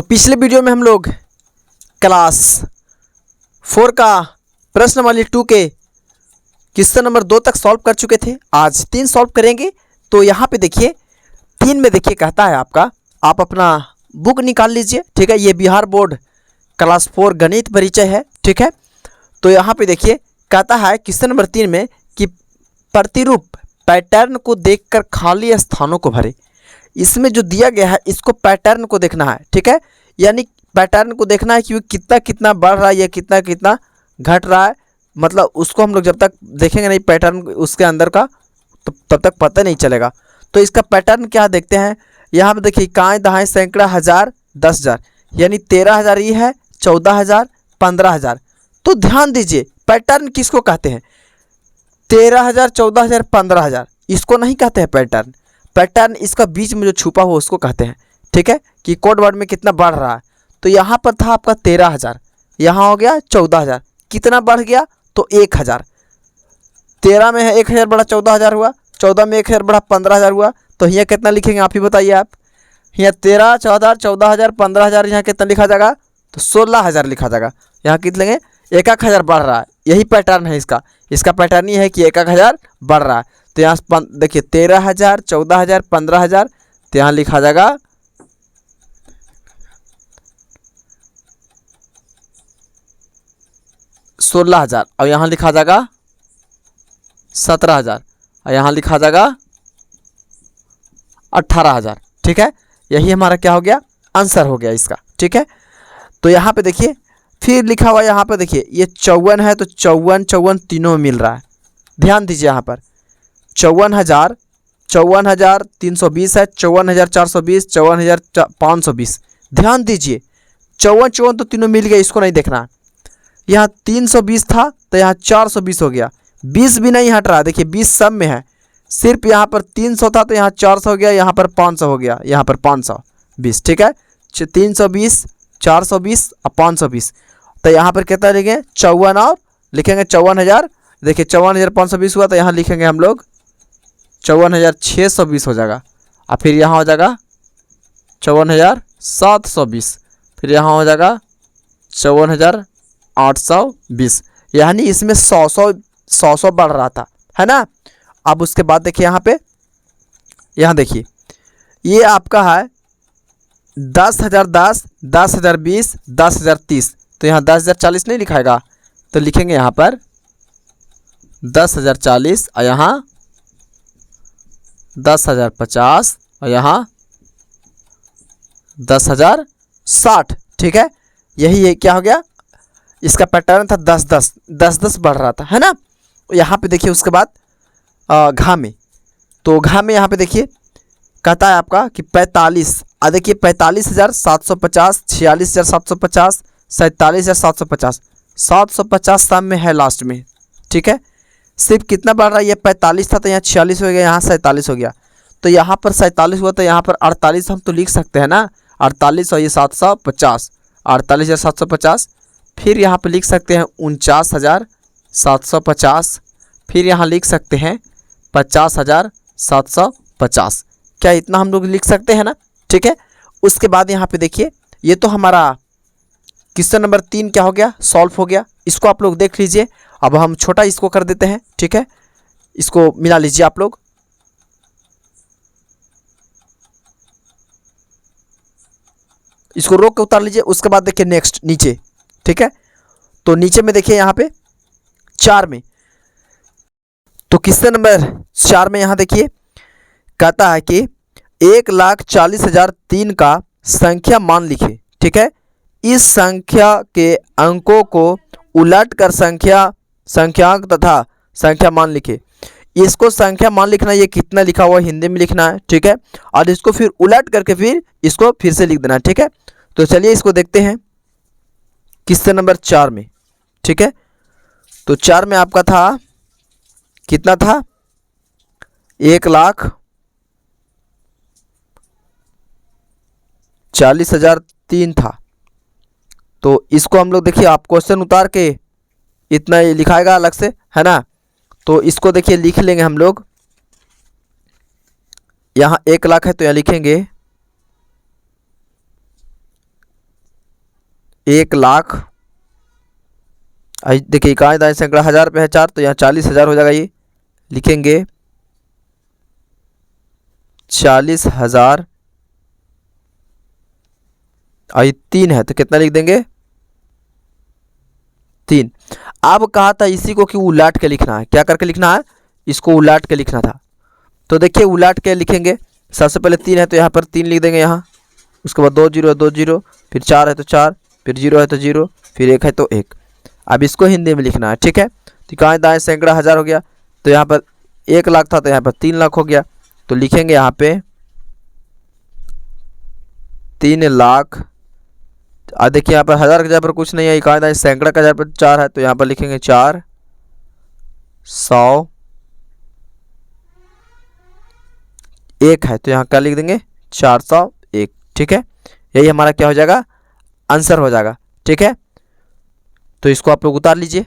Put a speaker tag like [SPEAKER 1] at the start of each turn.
[SPEAKER 1] तो पिछले वीडियो में हम लोग क्लास 4 का प्रश्न नंबर 2 के क्वेश्चन नंबर 2 तक सॉल्व कर चुके थे। आज 3 सॉल्व करेंगे। तो यहाँ पे देखिए 3 में देखिए कहता है आपका, आप अपना बुक निकाल लीजिए। ठीक है, ये बिहार बोर्ड क्लास 4 गणित परिचय है। ठीक है, तो यहाँ पे देखिए कहता है क्वेश्चन नंबर 3 में कि प्रतिरूप पैटर्न को देखकर खाली स्थानों को भरे। इसमें जो दिया गया है इसको पैटर्न को देखना है। ठीक है, यानी पैटर्न को देखना है कि वो कितना कितना बढ़ रहा है या कितना कितना घट रहा है। मतलब उसको हम लोग जब तक देखेंगे नहीं पैटर्न उसके अंदर का, तो तब तक पता नहीं चलेगा। तो इसका पैटर्न क्या देखते हैं। यहाँ पे देखिए इकाई दहाई सैकड़ा हज़ार 10,000, यानी 13,000 ये है, 14,000, 15,000। तो ध्यान दीजिए पैटर्न किसको कहते हैं, 13,000, 14,000, 15,000 इसको नहीं कहते हैं पैटर्न। पैटर्न इसका बीच में जो छुपा हुआ उसको कहते हैं। ठीक है, कि कोड वर्ड में कितना बढ़ रहा है। तो यहाँ पर था आपका 13,000, यहाँ हो गया 14,000, कितना बढ़ गया तो 1,000। 13 में है 1,000 बढ़ा 14,000 हुआ, 14 में 1,000 बढ़ा 15,000 हुआ। तो यहाँ कितना लिखेंगे आप ही बताइए। आप यहाँ 13, 14, 14,000, 15,000, यहाँ कितना लिखा जाएगा तो 16,000 लिखा जाएगा। यहाँ कितने लेंगे 1,000 बढ़ रहा है, यही पैटर्न है इसका। इसका पैटर्न ये है कि 1,000 बढ़ रहा है। तो यहाँ देखिए 13,000, 14,000, 15,000, तो यहाँ लिखा जाएगा 16,000 और यहाँ लिखा जाएगा 17,000 और यहाँ लिखा जाएगा 18,000। ठीक है, यही हमारा क्या हो गया, आंसर हो गया इसका। ठीक है, तो यहाँ पे देखिए फिर लिखा हुआ, यहाँ पे देखिए ये 54 है तो 54 तीनों में मिल रहा है। ध्यान दीजिए यहाँ पर 54,000, 54,320 है, 54,420, 54,520। ध्यान दीजिए 54 तो तीनों मिल गए, इसको नहीं देखना। यहाँ 320 था तो यहाँ 420 हो गया, 20 भी नहीं हट रहा। देखिए 20 सब में है, सिर्फ यहाँ पर 300 था तो यहाँ 400 हो गया, यहाँ पर 500 हो गया, यहाँ पर 520। ठीक है, 320, 420 और 520। तो यहाँ पर कितना लिखेंगे 54 और लिखेंगे 54,000। देखिए 54,520 हुआ तो यहाँ लिखेंगे हम लोग 54,620 हो जाएगा। और फिर यहाँ हो जाएगा 54,720, फिर यहाँ हो जाएगा 54,820। यानी इसमें 100 बढ़ रहा था, है ना। अब उसके बाद देखिए यहाँ देखिए ये आपका है 10,010, 10,020, 10,030। तो यहाँ 10,040 नहीं लिखाएगा, तो लिखेंगे यहाँ पर 10,040 और यहाँ 10,050 और यहाँ 10,060। ठीक है, यही है क्या हो गया, इसका पैटर्न था 10 बढ़ रहा था, है ना। यहाँ पे देखिए उसके बाद घा में, तो घा में यहाँ पे देखिए कहता है आपका कि 45। देखिए 45,750, 46,750, 47,750, 750 सब में है लास्ट में। ठीक है, सिर्फ कितना बढ़ रहा है, ये 45 था तो यहाँ 46 हो गया, यहाँ 47 हो गया। तो यहाँ पर 47 हुआ तो यहाँ पर 48 हम तो लिख सकते हैं ना, 48 और ये 750, 48,750। फिर यहाँ पर लिख सकते हैं 49,750, फिर यहाँ लिख सकते हैं 50,750। क्या इतना हम लोग लिख सकते हैं ना। ठीक है, उसके बाद यहाँ पे देखिए ये तो हमारा क्वेश्चन नंबर 3 क्या हो गया, सॉल्व हो गया। इसको आप लोग देख लीजिए। अब हम छोटा इसको कर देते हैं। ठीक है, इसको मिला लीजिए आप लोग। इसको रोक के उतार लीजिए। उसके बाद देखिए नेक्स्ट नीचे। ठीक है, तो नीचे में देखिए यहाँ पे 4 में, तो क्वेश्चन नंबर 4 में यहाँ देखिए कहता है कि 1,40,003 का संख्या मान लिखे। ठीक है, इस संख्या के अंकों को उलट कर संख्यांक तथा संख्या मान लिखे। इसको संख्या मान लिखना, ये कितना लिखा हुआ हिंदी में लिखना है। ठीक है, और इसको फिर उलट करके फिर इसको फिर से लिख देना है। ठीक है, तो चलिए इसको देखते हैं क्वेश्चन नंबर 4 में। ठीक है, तो 4 में आपका था कितना था, 1,40,003 था। तो इसको हम लोग देखिए आप क्वेश्चन उतार के इतना ही लिखाएगा अलग से, है ना। तो इसको देखिए लिख लेंगे हम लोग। यहाँ 1 लाख है तो यहाँ लिखेंगे 1,00,000। देखिए इकाई दाएं सैकड़ा 1000 पे है 4, तो यहाँ 40,000 हो जाएगा। ये लिखेंगे 40,000। और 3 है तो कितना लिख देंगे 3। अब कहा था इसी को कि उलाट के लिखना है। क्या करके लिखना है, इसको उलाट के लिखना था। तो देखिए उलाट के लिखेंगे, सबसे पहले 3 है तो यहाँ पर 3 लिख देंगे यहाँ। उसके बाद 2 जीरो है 2 जीरो, फिर 4 है तो 4, फिर 0 है तो 0, फिर 1 है तो 1। अब इसको हिंदी में लिखना है, ठीक है। तो इकाई दाएं सैकड़ा 1000 हो गया, तो यहाँ पर 1,00,000 था तो यहाँ पर 3,00,000 हो गया। तो लिखेंगे यहाँ पे 3,00,000। देखिए यहाँ पर 1000 के जगह पर कुछ नहीं है, इकाई दाएं सैकड़ा का जगह पर 4 है, तो यहाँ पर लिखेंगे 400। 1 है तो यहाँ क्या लिख देंगे 401, ठीक है। यही हमारा क्या हो जाएगा, आंसर हो जाएगा, ठीक है। तो इसको आप लोग उतार लीजिए।